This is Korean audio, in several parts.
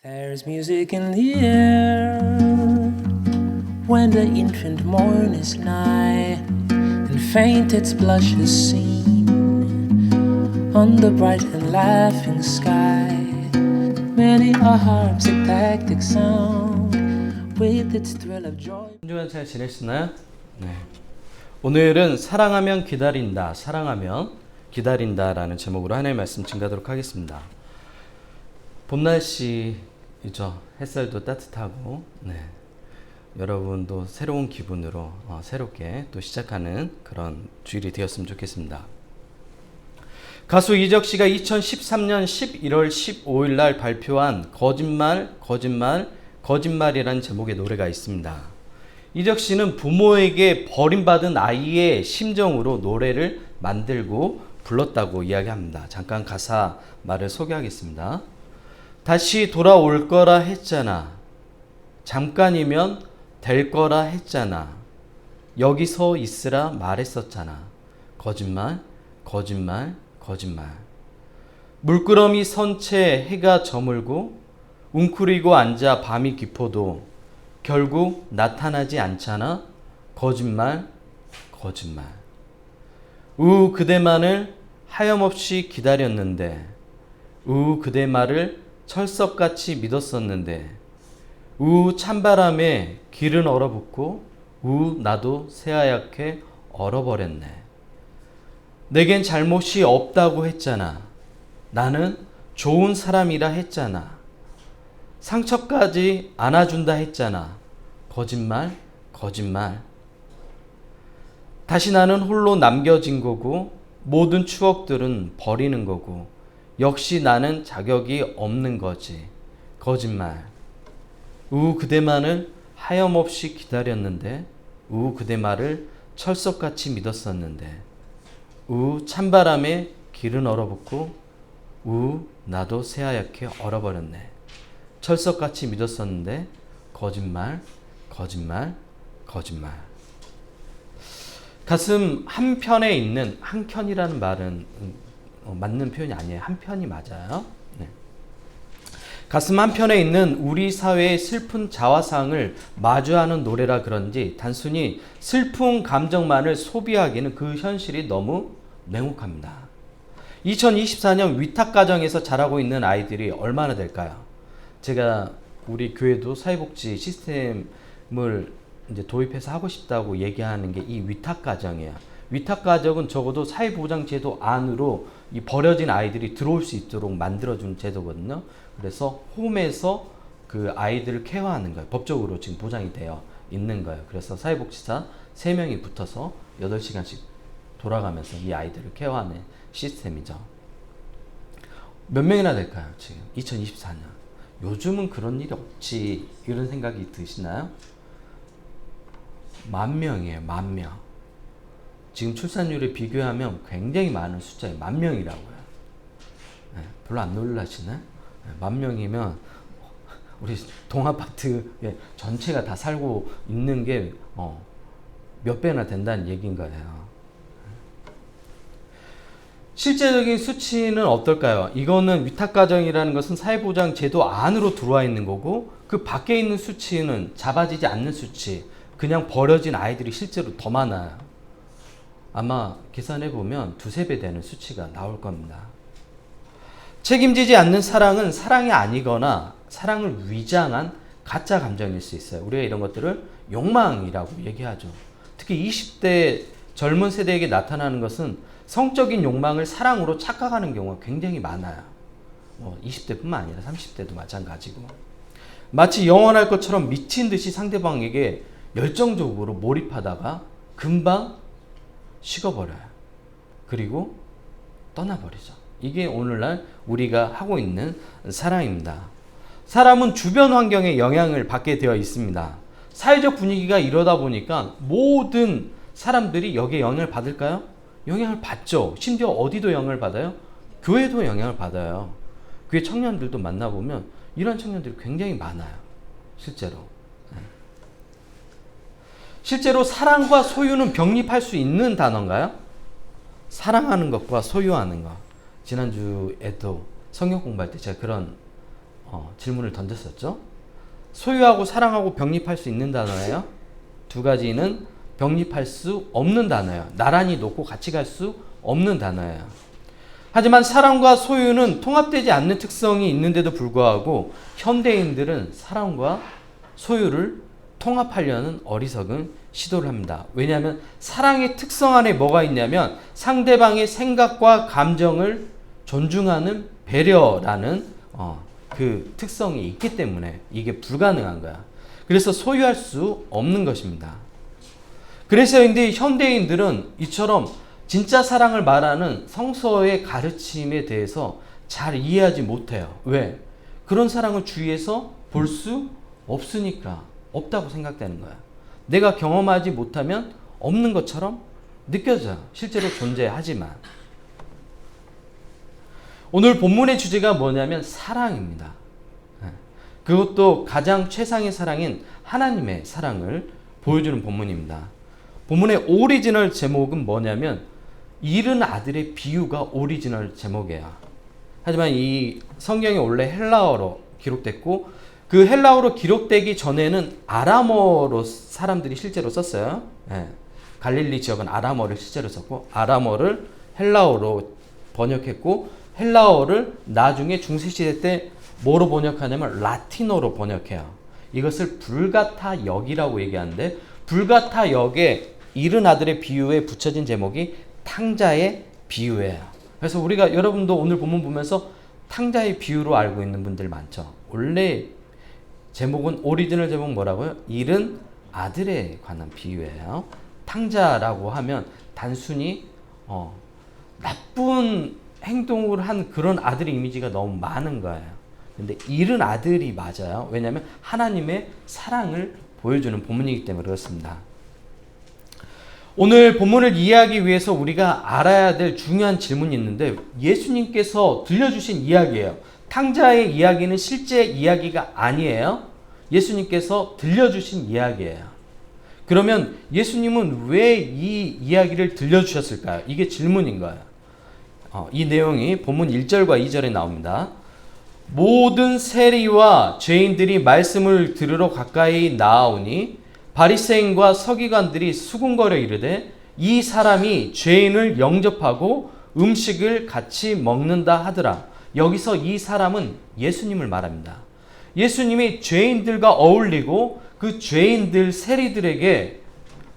There's music in the air when the infant morn is nigh, and faint its blush is seen on the bright and laughing sky. Many a harp's tactic sound with its thrill of joy. 한 주간 잘 지내시나요? 네. 오늘은 사랑하면 기다린다, 사랑하면 기다린다라는 제목으로 하나님의 말씀 증가하도록 하겠습니다. 봄 날씨이죠. 햇살도 따뜻하고, 네. 여러분도 새로운 기분으로 새롭게 또 시작하는 그런 주일이 되었으면 좋겠습니다. 가수 이적 씨가 2013년 11월 15일 날 발표한 거짓말이라는 제목의 노래가 있습니다. 이적 씨는 부모에게 버림받은 아이의 심정으로 노래를 만들고 불렀다고 이야기합니다. 잠깐 가사 말을 소개하겠습니다. 다시 돌아올 거라 했잖아. 잠깐이면 될 거라 했잖아. 여기서 있으라 말했었잖아. 거짓말, 거짓말, 거짓말. 물끄러미 선 채 해가 저물고 웅크리고 앉아 밤이 깊어도 결국 나타나지 않잖아. 거짓말, 거짓말. 그대만을 하염없이 기다렸는데, 그대 말을 철석같이 믿었었는데, 찬바람에 길은 얼어붙고, 나도 새하얗게 얼어버렸네. 내겐 잘못이 없다고 했잖아. 나는 좋은 사람이라 했잖아. 상처까지 안아준다 했잖아. 거짓말, 거짓말. 다시 나는 홀로 남겨진 거고, 모든 추억들은 버리는 거고, 역시 나는 자격이 없는 거지. 거짓말. 그대만을 하염없이 기다렸는데, 그대 말을 철석같이 믿었었는데, 찬바람에 길은 얼어붙고, 나도 새하얗게 얼어버렸네. 철석같이 믿었었는데, 거짓말, 거짓말, 거짓말. 가슴 한편에 있는, 한켠이라는 말은 맞는 표현이 아니에요. 한편이 맞아요. 네. 가슴 한편에 있는 우리 사회의 슬픈 자화상을 마주하는 노래라 그런지 단순히 슬픈 감정만을 소비하기는 그 현실이 너무 냉혹합니다. 2024년 위탁가정에서 자라고 있는 아이들이 얼마나 될까요? 제가 우리 교회도 사회복지 시스템을 이제 도입해서 하고 싶다고 얘기하는 게 이 위탁가정이에요. 위탁가정은 적어도 사회보장제도 안으로 이 버려진 아이들이 들어올 수 있도록 만들어주는 제도거든요. 그래서 홈에서 그 아이들을 케어하는 거예요. 법적으로 지금 보장이 되어 있는 거예요. 그래서 사회복지사 3명이 붙어서 8시간씩 돌아가면서 이 아이들을 케어하는 시스템이죠. 몇 명이나 될까요? 지금 2024년. 요즘은 그런 일이 없지, 이런 생각이 드시나요? 10,000명이에요. 10,000명. 지금 출산율에 비교하면 굉장히 많은 숫자예요. 10,000명이라고요. 네, 별로 안 놀라시네? 네, 10,000명이면 우리 동아파트에 전체가 다 살고 있는 게 몇 배나 된다는 얘기인 거예요. 실제적인 수치는 어떨까요? 이거는 위탁가정이라는 것은 사회보장제도 안으로 들어와 있는 거고, 그 밖에 있는 수치는 잡아지지 않는 수치, 그냥 버려진 아이들이 실제로 더 많아요. 아마 계산해보면 2-3배 되는 수치가 나올 겁니다. 책임지지 않는 사랑은 사랑이 아니거나 사랑을 위장한 가짜 감정일 수 있어요. 우리가 이런 것들을 욕망이라고 얘기하죠. 특히 20대 젊은 세대에게 나타나는 것은 성적인 욕망을 사랑으로 착각하는 경우가 굉장히 많아요. 20대뿐만 아니라 30대도 마찬가지고. 마치 영원할 것처럼 미친 듯이 상대방에게 열정적으로 몰입하다가 금방 식어버려요. 그리고 떠나버리죠. 이게 오늘날 우리가 하고 있는 사랑입니다. 사람은 주변 환경에 영향을 받게 되어 있습니다. 사회적 분위기가 이러다 보니까 모든 사람들이 여기에 영향을 받을까요? 영향을 받죠. 심지어 어디도 영향을 받아요? 교회도 영향을 받아요. 교회 청년들도 만나보면 이런 청년들이 굉장히 많아요. 실제로. 실제로 사랑과 소유는 병립할 수 있는 단어인가요? 사랑하는 것과 소유하는 것. 지난주에도 성경 공부할 때 제가 그런 질문을 던졌었죠. 소유하고 사랑하고 병립할 수 있는 단어예요. 두 가지는 병립할 수 없는 단어예요. 나란히 놓고 같이 갈 수 없는 단어예요. 하지만 사랑과 소유는 통합되지 않는 특성이 있는데도 불구하고 현대인들은 사랑과 소유를 통합하려는 어리석은 시도를 합니다. 왜냐하면 사랑의 특성 안에 뭐가 있냐면 상대방의 생각과 감정을 존중하는 배려라는 그 특성이 있기 때문에 이게 불가능한 거야. 그래서 소유할 수 없는 것입니다. 그래서 근데 현대인들은 이처럼 진짜 사랑을 말하는 성서의 가르침에 대해서 잘 이해하지 못해요. 왜? 그런 사랑을 주위에서 볼 수 없으니까 없다고 생각되는 거야. 내가 경험하지 못하면 없는 것처럼 느껴져요. 실제로 존재하지만. 오늘 본문의 주제가 뭐냐면 사랑입니다. 그것도 가장 최상의 사랑인 하나님의 사랑을 보여주는 본문입니다. 본문의 오리지널 제목은 뭐냐면 잃은 아들의 비유가 오리지널 제목이에요. 하지만 이 성경이 원래 헬라어로 기록됐고 그 헬라어로 기록되기 전에는 아람어로 사람들이 실제로 썼어요. 갈릴리 지역은 아람어를 실제로 썼고 아람어를 헬라어로 번역했고 헬라어를 나중에 중세시대 때 뭐로 번역하냐면 라틴어로 번역해요. 이것을 불가타 역이라고 얘기하는데 불가타 역의 잃은 아들의 비유에 붙여진 제목이 탕자의 비유예요. 그래서 우리가 여러분도 오늘 본문 보면서 탕자의 비유로 알고 있는 분들 많죠. 원래 제목은 오리지널 제목 뭐라고요? 잃은 아들에 관한 비유예요. 탕자라고 하면 단순히 나쁜 행동을 한 그런 아들의 이미지가 너무 많은 거예요. 근데 잃은 아들이 맞아요. 왜냐하면 하나님의 사랑을 보여주는 본문이기 때문에 그렇습니다. 오늘 본문을 이해하기 위해서 우리가 알아야 될 중요한 질문이 있는데 예수님께서 들려주신 이야기예요. 탕자의 이야기는 실제 이야기가 아니에요. 예수님께서 들려주신 이야기예요. 그러면 예수님은 왜 이 이야기를 들려주셨을까요? 이게 질문인 거예요. 이 내용이 본문 1절과 2절에 나옵니다. 모든 세리와 죄인들이 말씀을 들으러 가까이 나아오니 바리새인과 서기관들이 수군거려 이르되 이 사람이 죄인을 영접하고 음식을 같이 먹는다 하더라. 여기서 이 사람은 예수님을 말합니다. 예수님이 죄인들과 어울리고 그 죄인들 세리들에게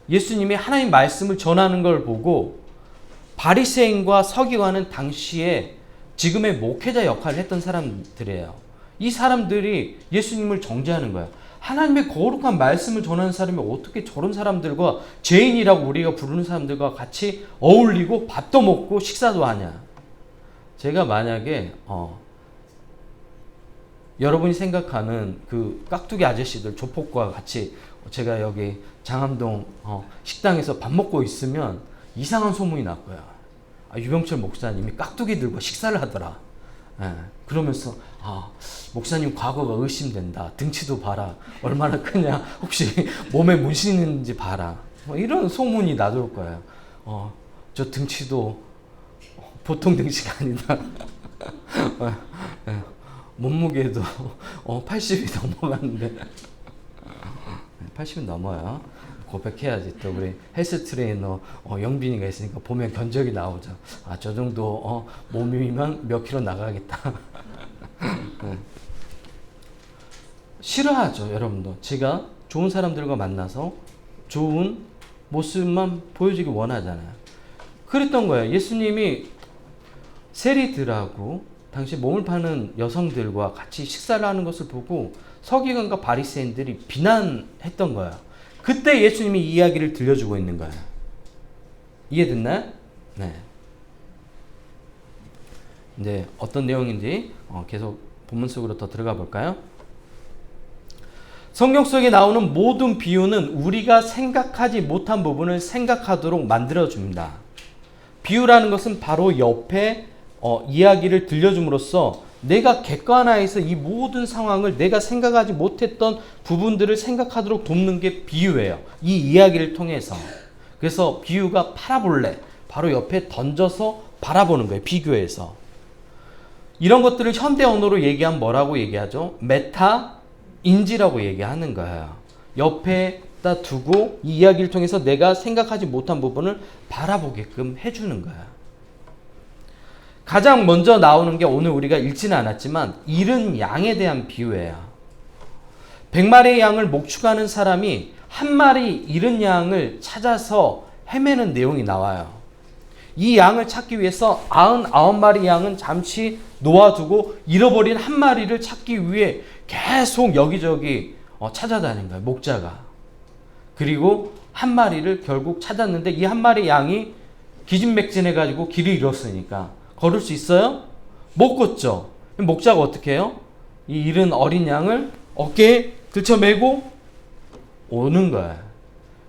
예수님이 하나님 말씀을 전하는 걸 보고 바리새인과 서기관은 당시에 지금의 목회자 역할을 했던 사람들이에요. 이 사람들이 예수님을 정죄하는 거예요. 하나님의 거룩한 말씀을 전하는 사람이 어떻게 저런 사람들과 죄인이라고 우리가 부르는 사람들과 같이 어울리고 밥도 먹고 식사도 하냐. 제가 만약에 여러분이 생각하는 그 깍두기 아저씨들 조폭과 같이 제가 여기 장암동 식당에서 밥 먹고 있으면 이상한 소문이 날 거야. 유병철 목사님이 깍두기 들고 식사를 하더라. 그러면서 목사님 과거가 의심된다. 등치도 봐라. 얼마나 크냐. 혹시 몸에 문신 있는지 봐라. 이런 소문이 나돌 거예요. 저 등치도 보통 등치가 아니다. 몸무게도 80이 넘어갔는데 80은 넘어요. 고백해야지. 또 우리 헬스 트레이너 영빈이가 있으니까 보면 견적이 나오죠. 저 정도 몸이면 몇 킬로 나가겠다. 싫어하죠, 여러분도. 제가 좋은 사람들과 만나서 좋은 모습만 보여주기 원하잖아요. 그랬던 거예요. 예수님이 세리들하고 당시 몸을 파는 여성들과 같이 식사를 하는 것을 보고 서기관과 바리새인들이 비난했던 거예요. 그때 예수님이 이 이야기를 들려주고 있는 거예요. 이해됐나요? 네. 이제 어떤 내용인지 계속 본문 속으로 더 들어가 볼까요? 성경 속에 나오는 모든 비유는 우리가 생각하지 못한 부분을 생각하도록 만들어줍니다. 비유라는 것은 바로 옆에 이야기를 들려줌으로써 내가 객관화해서 이 모든 상황을 내가 생각하지 못했던 부분들을 생각하도록 돕는 게 비유예요. 이 이야기를 통해서. 그래서 비유가 파라볼레, 바로 옆에 던져서 바라보는 거예요. 비교해서. 이런 것들을 현대 언어로 얘기하면 뭐라고 얘기하죠? 메타 인지라고 얘기하는 거예요. 옆에다 두고 이 이야기를 통해서 내가 생각하지 못한 부분을 바라보게끔 해주는 거야. 가장 먼저 나오는 게 오늘 우리가 읽지는 않았지만 잃은 양에 대한 비유예요. 100마리의 양을 목축하는 사람이 한 마리 잃은 양을 찾아서 헤매는 내용이 나와요. 이 양을 찾기 위해서 99마리 양은 잠시 놓아두고 잃어버린 한 마리를 찾기 위해 계속 여기저기 찾아다닌 거예요. 목자가. 그리고 한 마리를 결국 찾았는데 이 한 마리 양이 기진맥진해가지고 길을 잃었으니까 걸을 수 있어요? 못 걷죠. 목자가 어떻게 해요? 이 잃은 어린 양을 어깨에 들쳐매고 오는 거예요.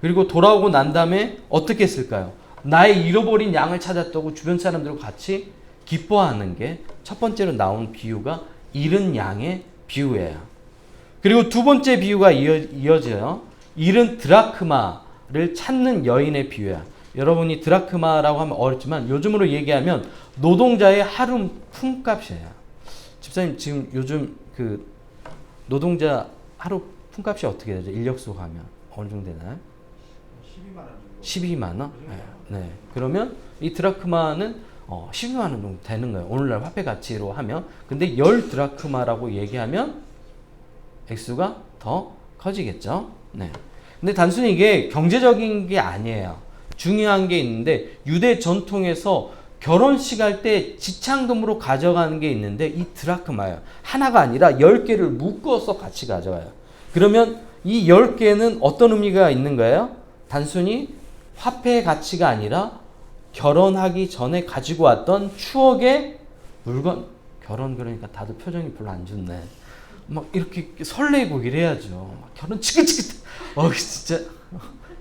그리고 돌아오고 난 다음에 어떻게 했을까요? 나의 잃어버린 양을 찾았다고 주변 사람들과 같이 기뻐하는 게 첫 번째로 나온 비유가 잃은 양의 비유예요. 그리고 두 번째 비유가 이어져요. 잃은 드라크마를 찾는 여인의 비유야. 여러분이 드라크마라고 하면 어렵지만 요즘으로 얘기하면 노동자의 하루 품값이에요. 집사님 지금 요즘 그 노동자 하루 품값이 어떻게 되죠? 인력수 가면 어느 정도 되나요? 12만 원 정도. 12만 원? 네. 그러면 이 드라크마는 12만 원 정도 되는 거예요. 오늘날 화폐 가치로 하면. 근데 10 드라크마라고 얘기하면 액수가 더 커지겠죠. 네. 근데 단순히 이게 경제적인 게 아니에요. 중요한 게 있는데 유대 전통에서 결혼식 할 때 지창금으로 가져가는 게 있는데 이 드라크마예요. 하나가 아니라 10개를 묶어서 같이 가져가요. 그러면 이 10개는 어떤 의미가 있는 거예요? 단순히 화폐의 가치가 아니라 결혼하기 전에 가지고 왔던 추억의 물건. 결혼 그러니까 다들 표정이 별로 안 좋네. 막 이렇게 설레고 이래야죠. 막 결혼 치긋치긋. 진짜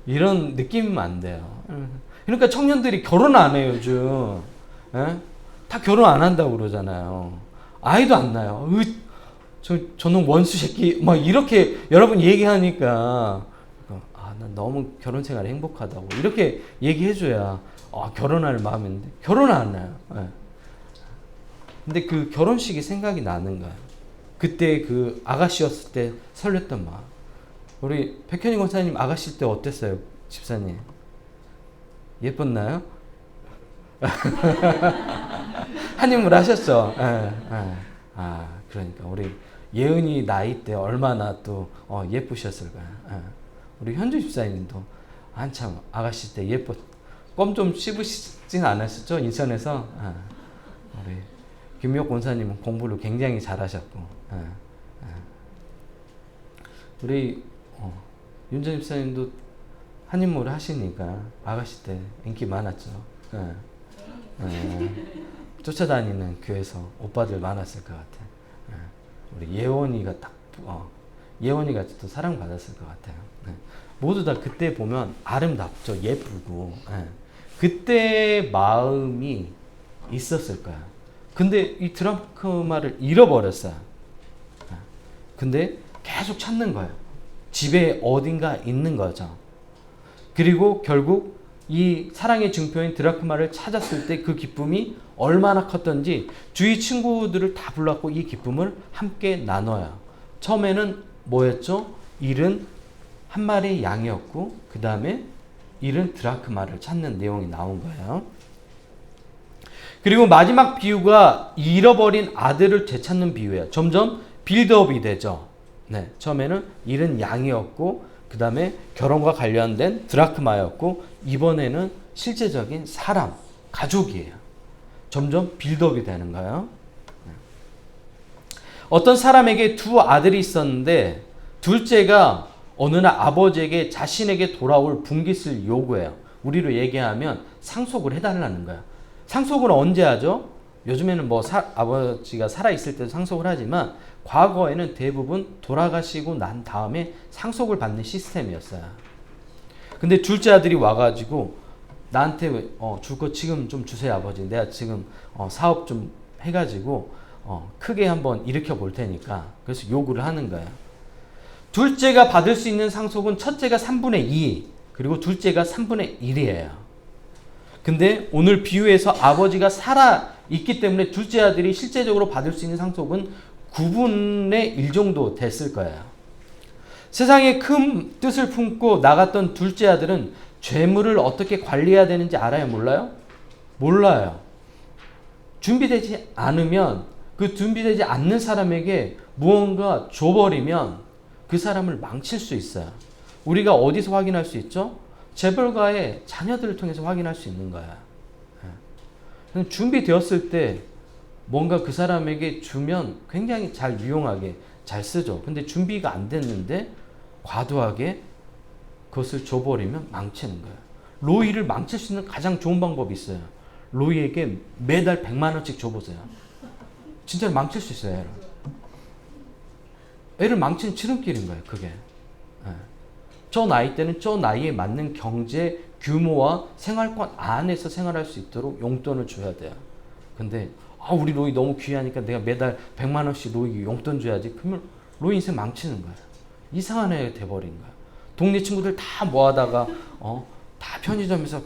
이런 느낌이면 안 돼요. 그러니까 청년들이 결혼 안 해요 요즘. 에? 다 결혼 안 한다고 그러잖아요. 아이도 안 낳아요. 저놈 원수 새끼 막 이렇게 여러분 얘기하니까 난 너무 결혼 생활이 행복하다고 이렇게 얘기해줘야 결혼할 마음이 있는데 결혼 안 해요. 네. 근데 그 결혼식이 생각이 나는 거예요. 그때 그 아가씨였을 때 설렜던 마음. 우리 백현희 권사님 아가씨 때 어땠어요, 집사님? 예뻤나요? 한인물 하셨죠? 그러니까 우리 예은이 나이 때 얼마나 또 예쁘셨을까요? 우리 현주 집사님도 한참 아가씨 때 껌 좀 씹으시진 않으셨죠? 인천에서. 우리 김미옥 권사님은 공부를 굉장히 잘하셨고, 우리 윤전 집사님도 한인물 하시니까 아가씨 때 인기 많았죠. 쫓아다니는 교회에서 오빠들 많았을 것 같아요. 우리 예원이가 예원이가 또 사랑받았을 것 같아요. 모두 다 그때 보면 아름답죠. 예쁘고. 그때 마음이 있었을 거야. 근데 이 드라크마를 잃어버렸어요. 근데 계속 찾는 거예요. 집에 어딘가 있는 거죠. 그리고 결국 이 사랑의 증표인 드라크마를 찾았을 때 그 기쁨이 얼마나 컸던지 주위 친구들을 다 불렀고 이 기쁨을 함께 나눠요. 처음에는 뭐였죠? 잃은 한 마리의 양이었고 그 다음에 잃은 드라크마를 찾는 내용이 나온 거예요. 그리고 마지막 비유가 잃어버린 아들을 되찾는 비유예요. 점점 빌드업이 되죠. 네, 처음에는 잃은 양이었고 그 다음에 결혼과 관련된 드라크마였고 이번에는 실제적인 사람, 가족이에요. 점점 빌드업이 되는 거예요. 어떤 사람에게 두 아들이 있었는데 둘째가 어느 날 아버지에게 자신에게 돌아올 분깃을 요구해요. 우리로 얘기하면 상속을 해달라는 거야. 상속을 언제 하죠? 요즘에는 아버지가 살아있을 때도 상속을 하지만 과거에는 대부분 돌아가시고 난 다음에 상속을 받는 시스템이었어요. 근데 둘째 아들이 와가지고 나한테 줄 거 지금 좀 주세요 아버지. 내가 지금 사업 좀 해가지고 크게 한번 일으켜 볼 테니까. 그래서 요구를 하는 거예요. 둘째가 받을 수 있는 상속은 첫째가 3분의 2 그리고 둘째가 3분의 1이에요. 근데 오늘 비유에서 아버지가 살아 있기 때문에 둘째 아들이 실제적으로 받을 수 있는 상속은 9분의 1 정도 됐을 거예요. 세상에 큰 뜻을 품고 나갔던 둘째 아들은 재물을 어떻게 관리해야 되는지 알아요? 몰라요? 몰라요. 준비되지 않으면 그 준비되지 않는 사람에게 무언가 줘버리면 그 사람을 망칠 수 있어요. 우리가 어디서 확인할 수 있죠? 재벌가의 자녀들을 통해서 확인할 수 있는 거야. 준비되었을 때 뭔가 그 사람에게 주면 굉장히 잘 유용하게 잘 쓰죠. 근데 준비가 안 됐는데 과도하게 그것을 줘버리면 망치는 거예요. 로이를 망칠 수 있는 가장 좋은 방법이 있어요. 로이에게 매달 100만 원씩 줘보세요. 진짜로 망칠 수 있어요. 애를 망치는 지름길인 거예요. 그게. 저 나이 때는 저 나이에 맞는 경제 규모와 생활권 안에서 생활할 수 있도록 용돈을 줘야 돼요. 근데 우리 로이 너무 귀하니까 내가 매달 100만 원씩 로이 용돈 줘야지. 그러면 로이 인생 망치는 거예요. 이상한 애가 돼버린 거예요. 동네 친구들 다 모아다가 다 편의점에서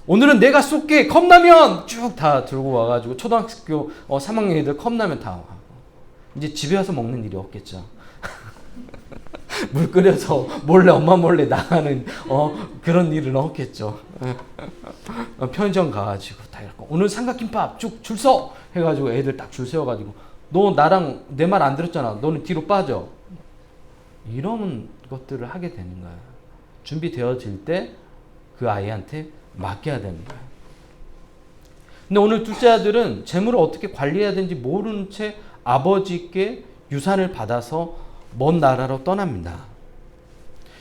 오늘은 내가 쏠게 컵라면 쭉 다 들고 와가지고 초등학교 3학년 애들 컵라면 다 하고 이제 집에 와서 먹는 일이 없겠죠. 물 끓여서 몰래 엄마 몰래 나가는 그런 일은 없겠죠. 편의점 가가지고 다 이렇게 오늘 삼각김밥 쭉 줄 서 해가지고 애들 딱 줄 세워가지고 너 나랑 내 말 안 들었잖아. 너는 뒤로 빠져. 이런 것들을 하게 되는 거예요. 준비되어질 때 그 아이한테 맡겨야 되는 거예요. 근데 오늘 둘째 아들은 재물을 어떻게 관리해야 되는지 모르는 채 아버지께 유산을 받아서 먼 나라로 떠납니다.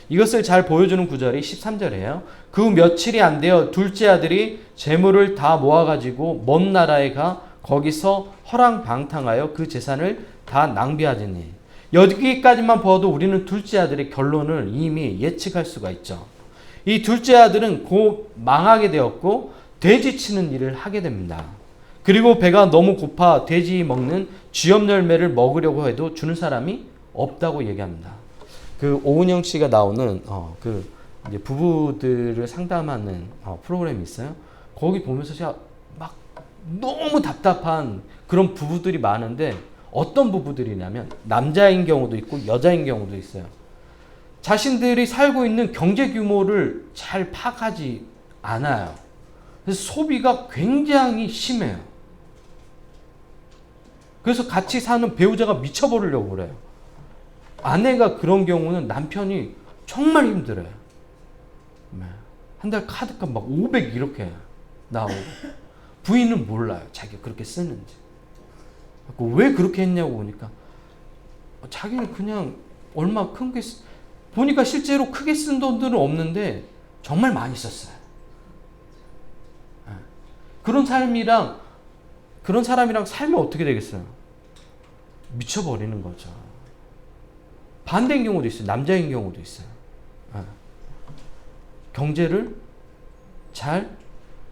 이것을 잘 보여주는 구절이 13절이에요. 그 며칠이 안 되어 둘째 아들이 재물을 다 모아가지고 먼 나라에 가 거기서 허랑방탕하여 그 재산을 다 낭비하지니. 여기까지만 봐도 우리는 둘째 아들의 결론을 이미 예측할 수가 있죠. 이 둘째 아들은 곧 망하게 되었고 돼지 치는 일을 하게 됩니다. 그리고 배가 너무 고파 돼지 먹는 쥐염 열매를 먹으려고 해도 주는 사람이 없다고 얘기합니다. 그 오은영 씨가 나오는 그 이제 부부들을 상담하는 프로그램이 있어요. 거기 보면서 제가 막 너무 답답한 그런 부부들이 많은데 어떤 부부들이냐면 남자인 경우도 있고 여자인 경우도 있어요. 자신들이 살고 있는 경제 규모를 잘 파악하지 않아요. 그래서 소비가 굉장히 심해요. 그래서 같이 사는 배우자가 미쳐버리려고 그래요. 아내가 그런 경우는 남편이 정말 힘들어요. 한 달 카드값 막 500 이렇게 나오고 부인은 몰라요. 자기가 그렇게 쓰는지. 왜 그렇게 했냐고 보니까 자기는 그냥 얼마 큰 게 보니까 실제로 크게 쓴 돈들은 없는데 정말 많이 썼어요. 그런 사람이랑 살면 어떻게 되겠어요? 미쳐버리는 거죠. 반대인 경우도 있어요. 남자인 경우도 있어요. 경제를 잘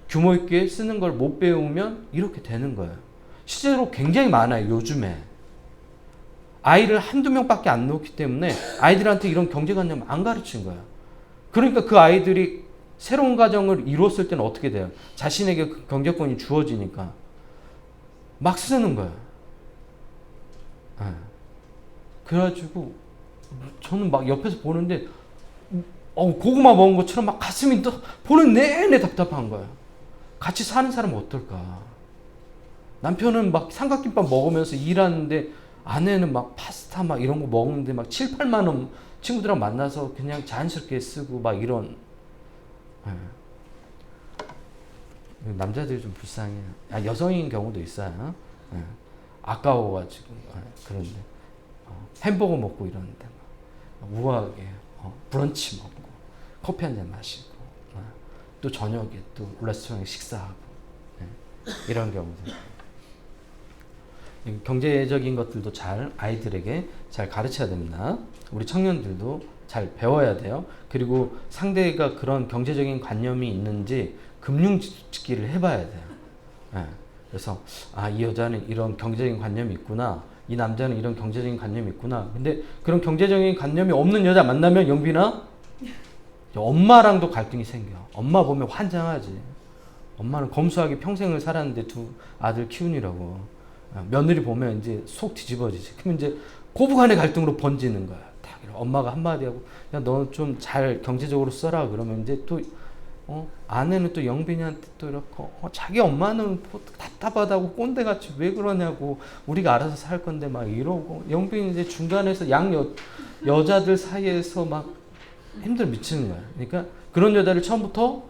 규모 있게 쓰는 걸 못 배우면 이렇게 되는 거예요. 실제로 굉장히 많아요. 요즘에. 아이를 한두 명밖에 안 놓기 때문에 아이들한테 이런 경제관념 안 가르친 거예요. 그러니까 그 아이들이 새로운 가정을 이루었을 때는 어떻게 돼요? 자신에게 그 경제권이 주어지니까 막 쓰는 거예요. 그래가지고 저는 막 옆에서 보는데 고구마 먹은 것처럼 막 가슴이 또 보는 내내 답답한 거예요. 같이 사는 사람은 어떨까? 남편은 막 삼각김밥 먹으면서 일하는데 아내는 막 파스타 막 이런 거 먹는데 막 7, 8만 원 친구들이랑 만나서 그냥 자연스럽게 쓰고 막 이런. 남자들이 좀 불쌍해요. 여성인 경우도 있어요. 아까워가지고 그런데 햄버거 먹고 이러는데 막 우아하게 브런치 먹고 커피 한 잔 마시고 또 저녁에 또 레스토랑에 식사하고 이런 경우들. 경제적인 것들도 잘 아이들에게 잘 가르쳐야 됩니다. 우리 청년들도 잘 배워야 돼요. 그리고 상대가 그런 경제적인 관념이 있는지 금융직기를 해봐야 돼요. 그래서 이 여자는 이런 경제적인 관념이 있구나. 이 남자는 이런 경제적인 관념이 있구나. 근데 그런 경제적인 관념이 없는 여자 만나면 영빈아 엄마랑도 갈등이 생겨. 엄마 보면 환장하지. 엄마는 검소하게 평생을 살았는데 두 아들 키우느라고. 며느리 보면 이제 속 뒤집어지지. 그러면 이제 고부간의 갈등으로 번지는 거야. 딱 엄마가 한마디 하고, 야, 너 좀 잘 경제적으로 써라. 그러면 이제 또, 아내는 또 영빈이한테 또 이렇게, 자기 엄마는 뭐 답답하다고 꼰대같이 왜 그러냐고, 우리가 알아서 살 건데 막 이러고, 영빈이 이제 중간에서 여자들 사이에서 막 힘들어 미치는 거야. 그러니까 그런 여자를 처음부터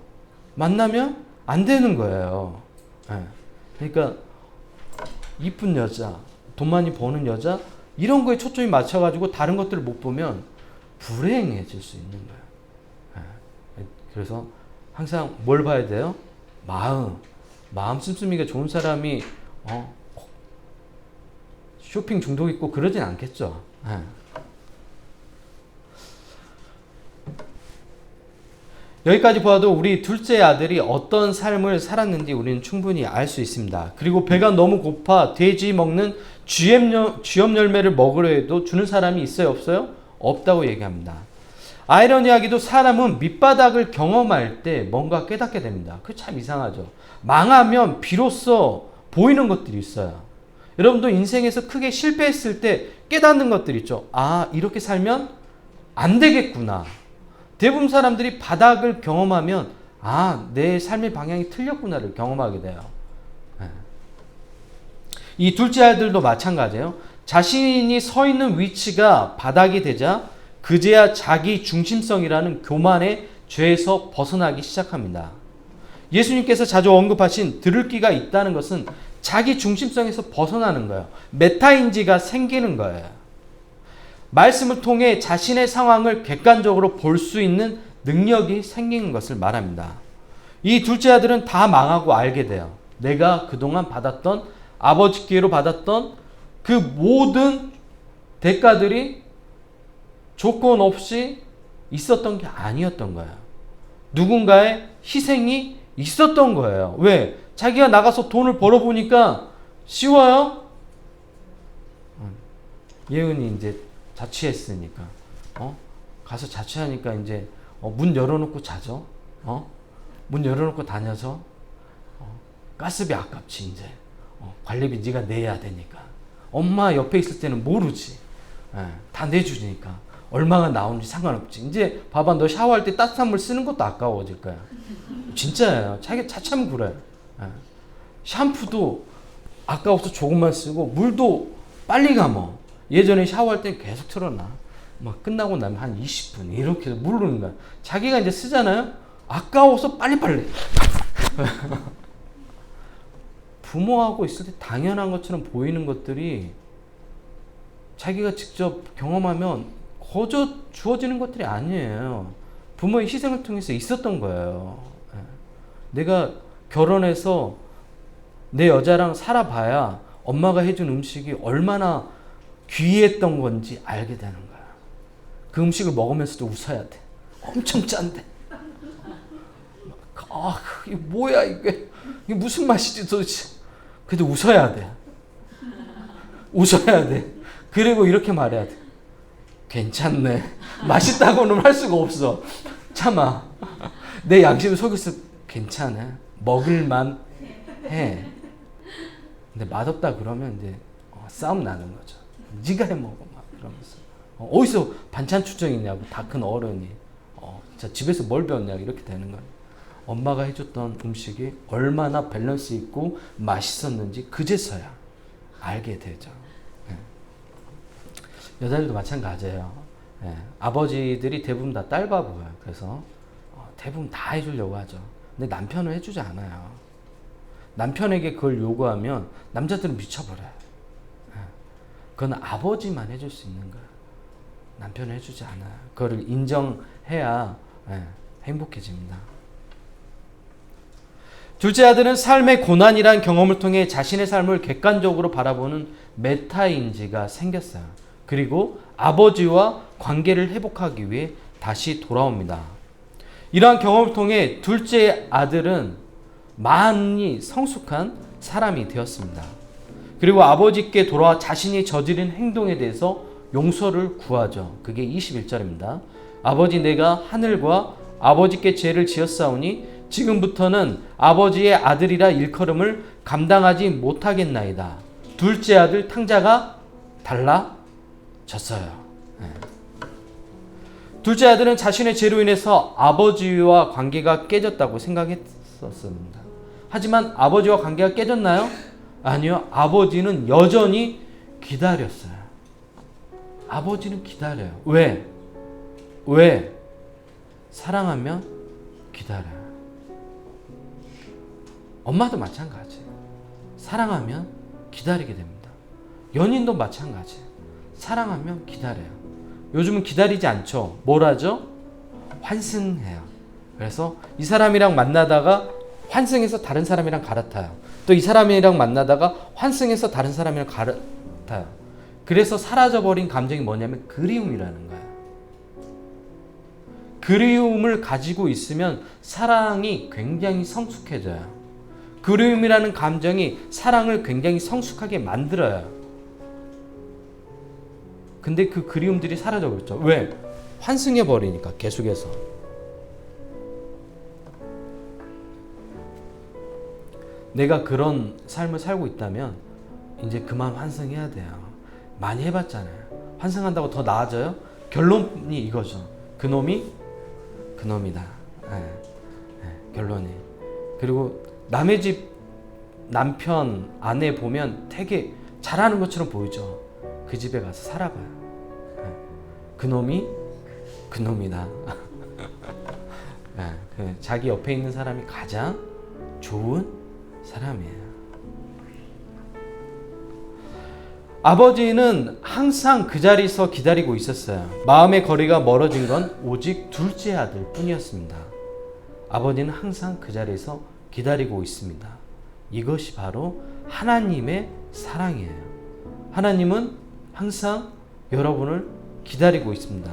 만나면 안 되는 거예요. 그러니까 이쁜 여자, 돈 많이 버는 여자, 이런 거에 초점이 맞춰가지고 다른 것들을 못 보면 불행해질 수 있는 거예요. 그래서 항상 뭘 봐야 돼요? 마음 씀씀이가 좋은 사람이 쇼핑 중독 있고 그러진 않겠죠. 여기까지 보아도 우리 둘째 아들이 어떤 삶을 살았는지 우리는 충분히 알 수 있습니다. 그리고 배가 너무 고파 돼지 먹는 쥐염 열매를 먹으려 해도 주는 사람이 있어요, 없어요? 없다고 얘기합니다. 아이러니하게도 사람은 밑바닥을 경험할 때 뭔가 깨닫게 됩니다. 그게 참 이상하죠. 망하면 비로소 보이는 것들이 있어요. 여러분도 인생에서 크게 실패했을 때 깨닫는 것들이 있죠. 아, 이렇게 살면 안 되겠구나. 대부분 사람들이 바닥을 경험하면 아, 내 삶의 방향이 틀렸구나를 경험하게 돼요. 이 둘째 아들도 마찬가지예요. 자신이 서 있는 위치가 바닥이 되자 그제야 자기 중심성이라는 교만의 죄에서 벗어나기 시작합니다. 예수님께서 자주 언급하신 들을 귀가 있다는 것은 자기 중심성에서 벗어나는 거예요. 메타인지가 생기는 거예요. 말씀을 통해 자신의 상황을 객관적으로 볼 수 있는 능력이 생기는 것을 말합니다. 이 둘째 아들은 다 망하고 알게 돼요. 내가 그동안 받았던 아버지께로 받았던 그 모든 대가들이 조건 없이 있었던 게 아니었던 거예요. 누군가의 희생이 있었던 거예요. 왜? 자기가 나가서 돈을 벌어보니까 쉬워요? 예은이 이제 자취했으니까 가서 자취하니까 이제 문 열어놓고 자죠. 문 열어놓고 다녀서 가스비 아깝지 이제 관리비 네가 내야 되니까. 엄마 옆에 있을 때는 모르지. 다 내주니까 얼마가 나오는지 상관없지. 이제 봐봐, 너 샤워할 때 따뜻한 물 쓰는 것도 아까워질 거야. 진짜예요. 자기 자참 그래. 샴푸도 아까워서 조금만 쓰고 물도 빨리 감어. 예전에 샤워할 때 계속 틀어놔. 막 끝나고 나면 한 20분 이렇게 물르는 거야. 자기가 이제 쓰잖아요. 아까워서 빨리빨리. 부모하고 있을 때 당연한 것처럼 보이는 것들이 자기가 직접 경험하면 거저 주어지는 것들이 아니에요. 부모의 희생을 통해서 있었던 거예요. 내가 결혼해서 내 여자랑 살아봐야 엄마가 해준 음식이 얼마나 귀했던 건지 알게 되는 거야. 그 음식을 먹으면서도 웃어야 돼. 엄청 짠데. 아, 이게 뭐야 이게 무슨 맛이지 도대체. 그래도 웃어야 돼. 웃어야 돼. 그리고 이렇게 말해야 돼. 괜찮네. 맛있다고는 할 수가 없어. 참아. 내 양심을 속여서 괜찮아. 먹을만 해. 근데 맛없다 그러면 이제 싸움 나는 거죠. 네가 해 먹어 막 그러면서 어디서 반찬 추정이냐고 다 큰 어른이 진짜 집에서 뭘 배웠냐고 이렇게 되는 거예요. 엄마가 해줬던 음식이 얼마나 밸런스 있고 맛있었는지 그제서야 알게 되죠. 여자들도 마찬가지예요. 아버지들이 대부분 다 딸바보예요. 그래서 대부분 다 해주려고 하죠. 근데 남편은 해주지 않아요. 남편에게 그걸 요구하면 남자들은 미쳐버려요. 그건 아버지만 해줄 수 있는 거예요. 남편은 해주지 않아요. 그거를 인정해야 행복해집니다. 둘째 아들은 삶의 고난이란 경험을 통해 자신의 삶을 객관적으로 바라보는 메타인지가 생겼어요. 그리고 아버지와 관계를 회복하기 위해 다시 돌아옵니다. 이러한 경험을 통해 둘째 아들은 많이 성숙한 사람이 되었습니다. 그리고 아버지께 돌아와 자신이 저지른 행동에 대해서 용서를 구하죠. 그게 21절입니다. 아버지, 내가 하늘과 아버지께 죄를 지었사오니 지금부터는 아버지의 아들이라 일컬음을 감당하지 못하겠나이다. 둘째 아들 탕자가 달라졌어요. 둘째 아들은 자신의 죄로 인해서 아버지와 관계가 깨졌다고 생각했었습니다. 하지만 아버지와 관계가 깨졌나요? 아니요. 아버지는 여전히 기다렸어요. 아버지는 기다려요. 왜? 사랑하면 기다려요. 엄마도 마찬가지예요. 사랑하면 기다리게 됩니다. 연인도 마찬가지예요. 사랑하면 기다려요. 요즘은 기다리지 않죠. 뭘 하죠? 환승해요. 그래서 이 사람이랑 만나다가 환승해서 다른 사람이랑 갈아타요. 또 이 사람이랑 만나다가 환승해서 다른 사람이랑 갈아타요. 그래서 사라져버린 감정이 뭐냐면 그리움이라는 거예요. 그리움을 가지고 있으면 사랑이 굉장히 성숙해져요. 그리움이라는 감정이 사랑을 굉장히 성숙하게 만들어요. 근데 그 그리움들이 사라져버렸죠. 왜? 환승해버리니까 계속해서. 내가 그런 삶을 살고 있다면 이제 그만 환승해야 돼요. 많이 해봤잖아요. 환승한다고 더 나아져요? 결론이 이거죠. 그놈이다. 결론이. 그리고 남의 집 남편, 아내 보면 되게 잘하는 것처럼 보이죠. 그 집에 가서 살아봐요. 그놈이다. 자기 옆에 있는 사람이 가장 좋은 사람이에요. 아버지는 항상 그 자리에서 기다리고 있었어요. 마음의 거리가 멀어진 건 오직 둘째 아들 뿐이었습니다. 아버지는 항상 그 자리에서 기다리고 있습니다. 이것이 바로 하나님의 사랑이에요. 하나님은 항상 여러분을 기다리고 있습니다.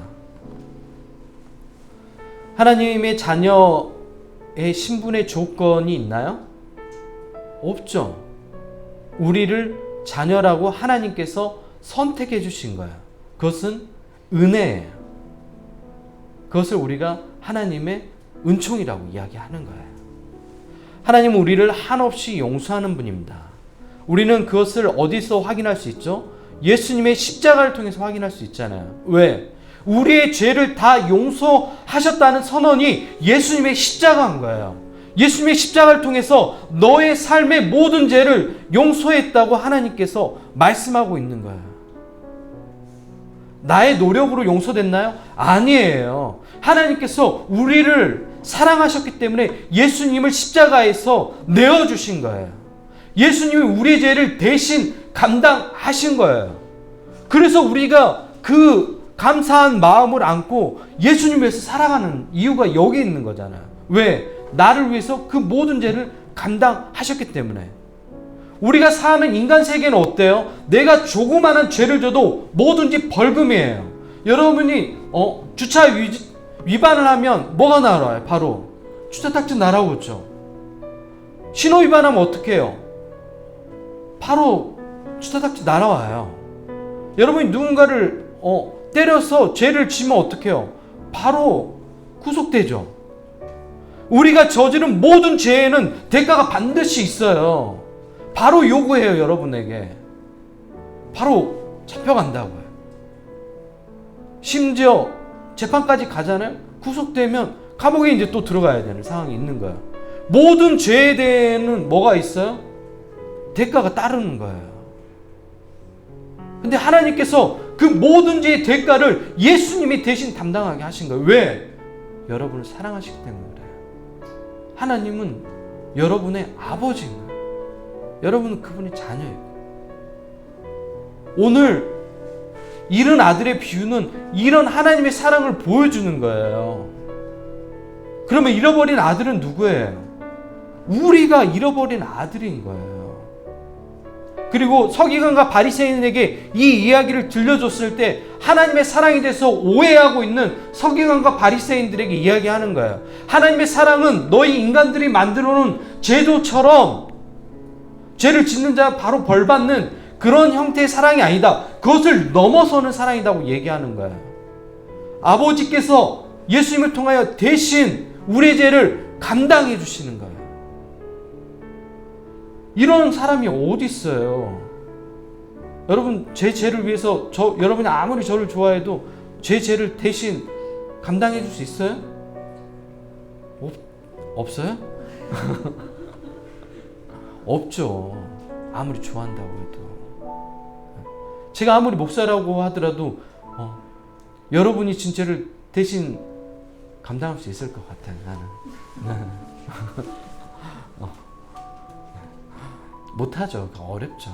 하나님의 자녀의 신분의 조건이 있나요? 없죠. 우리를 자녀라고 하나님께서 선택해 주신 거예요. 그것은 은혜예요. 그것을 우리가 하나님의 은총이라고 이야기하는 거예요. 하나님은 우리를 한없이 용서하는 분입니다. 우리는 그것을 어디서 확인할 수 있죠? 예수님의 십자가를 통해서 확인할 수 있잖아요. 왜? 우리의 죄를 다 용서하셨다는 선언이 예수님의 십자가인 거예요. 예수님의 십자가를 통해서 너의 삶의 모든 죄를 용서했다고 하나님께서 말씀하고 있는 거예요. 나의 노력으로 용서됐나요? 아니에요. 하나님께서 우리를 사랑하셨기 때문에 예수님을 십자가에서 내어주신 거예요. 예수님이 우리의 죄를 대신 감당하신 거예요. 그래서 우리가 그 감사한 마음을 안고 예수님을 위해서 살아가는 이유가 여기 있는 거잖아요. 왜? 나를 위해서 그 모든 죄를 감당하셨기 때문에. 우리가 사는 인간 세계는 어때요? 내가 조그마한 죄를 져도 뭐든지 벌금이에요. 여러분이 주차 위반을 하면 뭐가 날아와요? 바로 주차딱지 날아오죠. 신호 위반하면 어떻게 해요? 바로 주차딱지 날아와요. 여러분이 누군가를 때려서 죄를 지면 어떻게 해요? 바로 구속되죠. 우리가 저지른 모든 죄에는 대가가 반드시 있어요. 바로 요구해요. 여러분에게 바로 잡혀간다고요. 심지어 재판까지 가잖아요. 구속되면 감옥에 이제 또 들어가야 되는 상황이 있는 거예요. 모든 죄에 대해는 뭐가 있어요? 대가가 따르는 거예요. 근데 하나님께서 그 모든 죄의 대가를 예수님이 대신 담당하게 하신 거예요. 왜? 여러분을 사랑하시기 때문에 그래요. 하나님은 여러분의 아버지인 거예요. 여러분은 그분의 자녀예요. 오늘 잃은 아들의 비유는 이런 하나님의 사랑을 보여주는 거예요. 그러면 잃어버린 아들은 누구예요? 우리가 잃어버린 아들인 거예요. 그리고 서기관과 바리새인에게 이 이야기를 들려줬을 때 하나님의 사랑에 대해서 오해하고 있는 서기관과 바리새인들에게 이야기하는 거예요. 하나님의 사랑은 너희 인간들이 만들어놓은 제도처럼 죄를 짓는 자 바로 벌받는 그런 형태의 사랑이 아니다. 그것을 넘어서는 사랑이라고 얘기하는 거예요. 아버지께서 예수님을 통하여 대신 우리의 죄를 감당해 주시는 거예요. 이런 사람이 어디 있어요? 여러분, 제 죄를 위해서 여러분이 아무리 저를 좋아해도 제 죄를 대신 감당해 줄 수 있어요? 없어요? 없죠. 아무리 좋아한다고 해도. 제가 아무리 목사라고 하더라도 여러분이 진짜를 대신 감당할 수 있을 것 같아요. 나는 못하죠. 어렵죠.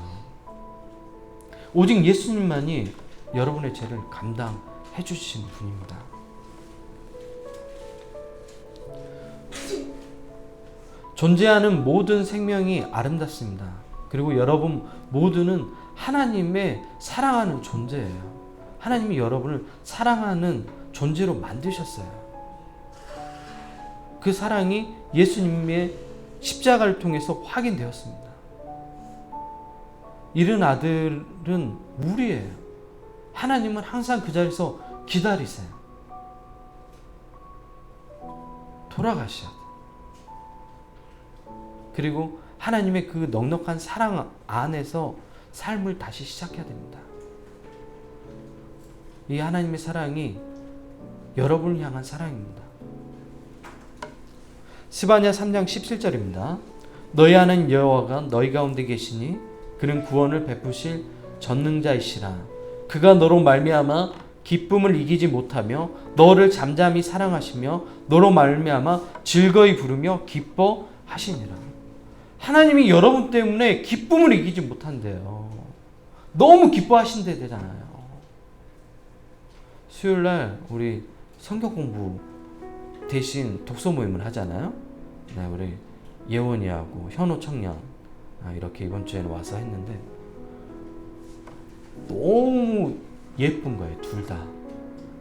오직 예수님만이 여러분의 죄를 감당해 주신 분입니다. 존재하는 모든 생명이 아름답습니다. 그리고 여러분 모두는 하나님의 사랑하는 존재예요. 하나님이 여러분을 사랑하는 존재로 만드셨어요. 그 사랑이 예수님의 십자가를 통해서 확인되었습니다. 이른 아들은 무리예요. 하나님은 항상 그 자리에서 기다리세요. 돌아가셔야 돼요. 그리고 하나님의 그 넉넉한 사랑 안에서 삶을 다시 시작해야 됩니다. 이 하나님의 사랑이 여러분을 향한 사랑입니다. 스바냐 3장 17절입니다. 너희 하나님 여호와가 너희 가운데 계시니 그는 구원을 베푸실 전능자이시라. 그가 너로 말미암아 기쁨을 이기지 못하며 너를 잠잠히 사랑하시며 너로 말미암아 즐거이 부르며 기뻐하시니라. 하나님이 여러분 때문에 기쁨을 이기지 못한대요. 너무 기뻐하신대 되잖아요. 수요일날 우리 성경 공부 대신 독서 모임을 하잖아요. 네, 우리 예원이하고 현호 청년 이렇게 이번 주에는 와서 했는데 너무 예쁜 거예요. 둘 다.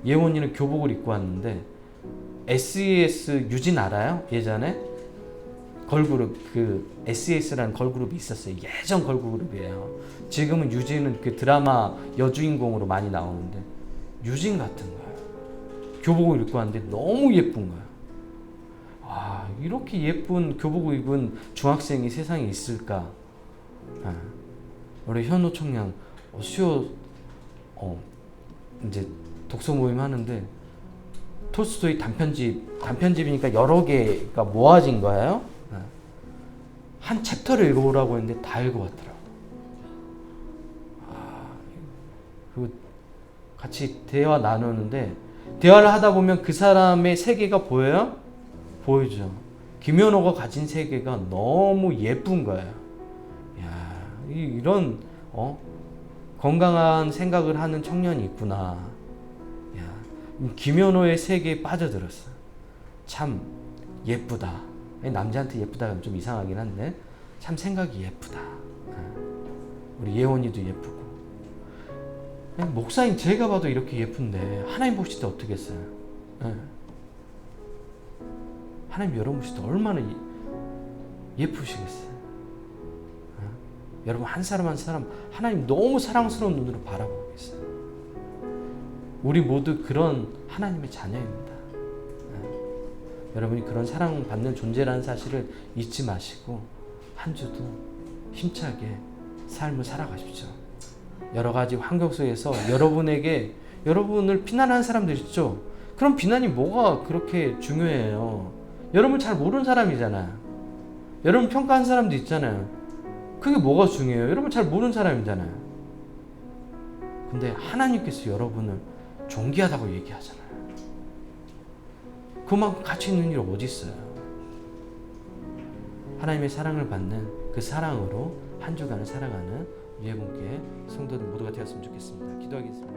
예원이는 교복을 입고 왔는데 SES 유진 알아요? 예전에 걸그룹 그 SES라는 걸그룹이 있었어요. 예전 걸그룹이에요. 지금은 유진은 그 드라마 여주인공으로 많이 나오는데 유진 같은 거예요. 교복을 입고 왔는데 너무 예쁜 거예요. 와, 이렇게 예쁜 교복을 입은 중학생이 세상에 있을까? 우리 현우 청년 수요 이제 독서 모임 하는데 톨스토이 단편집이니까 여러 개가 모아진 거예요. 한 챕터를 읽어보라고 했는데 다 읽어봤더라고. 그리고 같이 대화 나누는데 대화를 하다 보면 그 사람의 세계가 보여요? 보이죠. 김현호가 가진 세계가 너무 예쁜 거예요. 야, 이런 건강한 생각을 하는 청년이 있구나. 야, 김현호의 세계에 빠져들었어. 참 예쁘다. 남자한테 예쁘다가 좀 이상하긴 한데 참 생각이 예쁘다. 우리 예원이도 예쁘고. 목사님 제가 봐도 이렇게 예쁜데 하나님 보실 때 어떻겠어요? 하나님 여러분 보실 때 얼마나 예쁘시겠어요? 여러분 한 사람 한 사람 하나님 너무 사랑스러운 눈으로 바라보고 계세요. 우리 모두 그런 하나님의 자녀입니다. 여러분이 그런 사랑받는 존재라는 사실을 잊지 마시고 한 주도 힘차게 삶을 살아가십시오. 여러 가지 환경 속에서 여러분을 비난하는 사람들 있죠? 그럼 비난이 뭐가 그렇게 중요해요? 여러분 잘 모르는 사람이잖아요. 여러분 평가하는 사람도 있잖아요. 그게 뭐가 중요해요? 여러분 잘 모르는 사람이잖아요. 근데 하나님께서 여러분을 존귀하다고 얘기하잖아요. 그만큼 가치 있는 일 어디 있어요? 하나님의 사랑을 받는 그 사랑으로 한 주간을 살아가는 예분께 성도들 모두가 되었으면 좋겠습니다. 기도하겠습니다.